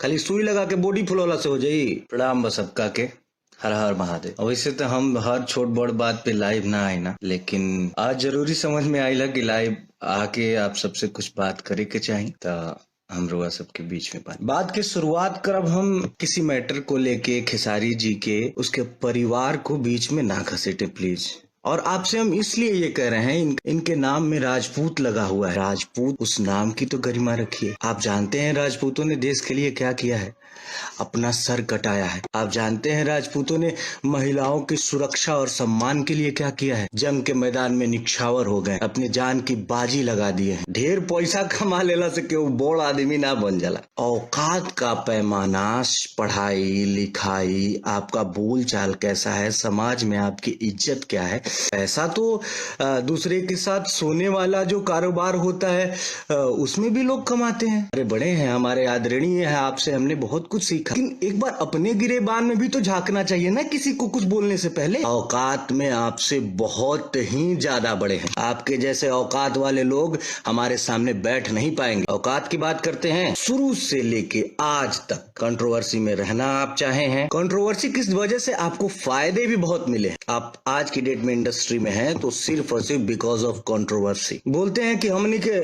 खाली सुई लगा के बॉडी फुलौला से हो जाई। प्रणाम बस सबका के, हर हर महादेव। वैसे तो हम हर छोट बड़ बात पे लाइव ना आए ना, लेकिन आज जरूरी समझ में आइला कि लाइव आके आप सबसे कुछ बात करे के चाही, तो हम लोग सबके बीच में बात की शुरुआत करब हम किसी मैटर को लेके, खेसारी जी के, उसके परिवार को बीच में ना घसीटे प्लीज। और आपसे हम इसलिए ये कह रहे हैं, इनके नाम में राजपूत लगा हुआ है। राजपूत उस नाम की तो गरिमा रखिए। आप जानते हैं राजपूतों ने देश के लिए क्या किया है? अपना सर कटाया है। आप जानते हैं राजपूतों ने महिलाओं की सुरक्षा और सम्मान के लिए क्या किया है? जंग के मैदान में निछावर हो गए, अपनी जान की बाजी लगा दिए हैं। ढेर पैसा कमा लेला से क्यों बड़ आदमी ना बन जाला। औकात का पैमाना, पढ़ाई लिखाई, आपका बोल चाल कैसा है, समाज में आपकी इज्जत क्या है, ऐसा तो दूसरे के साथ सोने वाला जो कारोबार होता है उसमें भी लोग कमाते हैं। अरे बड़े हैं, हमारे आदरणीय है, आपसे हमने बहुत कुछ सीखा, लेकिन एक बार अपने गिरेबान में भी तो झांकना चाहिए ना किसी को कुछ बोलने से पहले। औकात में आपसे बहुत ही ज्यादा बड़े हैं। आपके जैसे औकात वाले लोग हमारे सामने बैठ नहीं पाएंगे। औकात की बात करते हैं, शुरू से लेके आज तक कंट्रोवर्सी में रहना आप चाहे हैं। कंट्रोवर्सी किस वजह से? आपको फायदे भी बहुत मिले। आप आज की डेट में इंडस्ट्री में हैं तो सिर्फ और सिर्फ बिकॉज ऑफ कंट्रोवर्सी। बोलते हैं कि हमनी के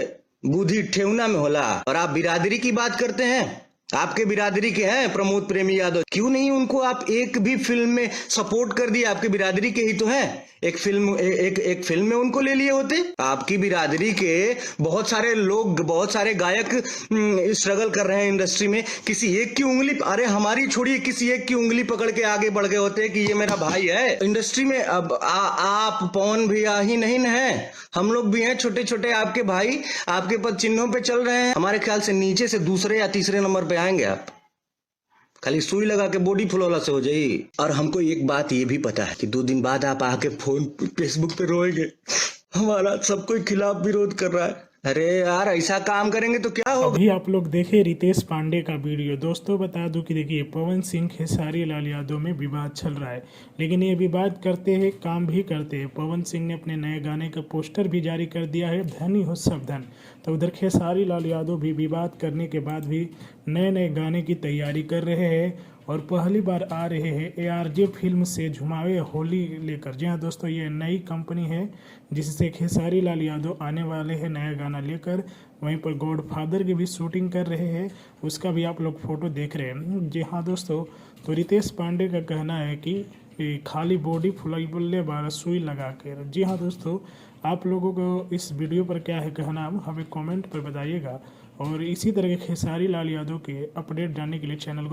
बुद्धि ठेवना में होला, और आप बिरादरी की बात करते हैं। आपके बिरादरी के हैं प्रमोद प्रेमी यादव, क्यों नहीं उनको आप एक भी फिल्म में सपोर्ट कर दिए? आपके बिरादरी के ही तो हैं। एक फिल्म में उनको ले लिए होते। आपकी बिरादरी के बहुत सारे लोग, बहुत सारे गायक स्ट्रगल कर रहे हैं इंडस्ट्री में। किसी एक की उंगली, अरे हमारी छोड़िए, किसी एक की उंगली पकड़ के आगे बढ़ गए होते कि ये मेरा भाई है इंडस्ट्री में। अब आप पवन भैया ही नहीं न है, हम लोग भी हैं छोटे छोटे आपके भाई, आपके पद चिन्हों पे चल रहे हैं। हमारे ख्याल से नीचे से दूसरे या तीसरे नंबर पे आएंगे आप। खाली सुई लगा के बॉडी फुलौला से हो जाई। और हमको एक बात ये भी पता है कि 2 दिन बाद आप आके फोन फेसबुक पे रोएंगे, हमारा सब कोई खिलाफ विरोध कर रहा है। अरे यार, ऐसा काम करेंगे तो क्या होगा? अभी आप लोग देखे रितेश पांडे का वीडियो। दोस्तों बता दूं कि देखिए, पवन सिंह खेसारी लाल यादव में विवाद चल रहा है, लेकिन ये विवाद करते हैं, काम भी करते हैं। पवन सिंह ने अपने नए गाने का पोस्टर भी जारी कर दिया है, धनी हो सब धन। तो उधर खेसारी लाल यादव भी विवाद करने के बाद भी नए नए गाने की तैयारी कर रहे हैं और पहली बार आ रहे हैं ARJ फिल्म से झुमावे होली लेकर। जी हाँ दोस्तों, ये नई कंपनी है जिससे खेसारी लाल यादव आने वाले हैं नया गाना लेकर। वहीं पर गॉडफादर की भी शूटिंग कर रहे हैं, उसका भी आप लोग फोटो देख रहे हैं। जी हाँ दोस्तों, तो रितेश पांडे का कहना है कि खाली बॉडी फुलाई बोले 12 सुई लगा कर। जी हाँ दोस्तों, आप लोगों को इस वीडियो पर क्या है कहना, हमें कमेंट पर बताइएगा। और इसी तरह के खेसारी लाल यादव के अपडेट जानने के लिए चैनल को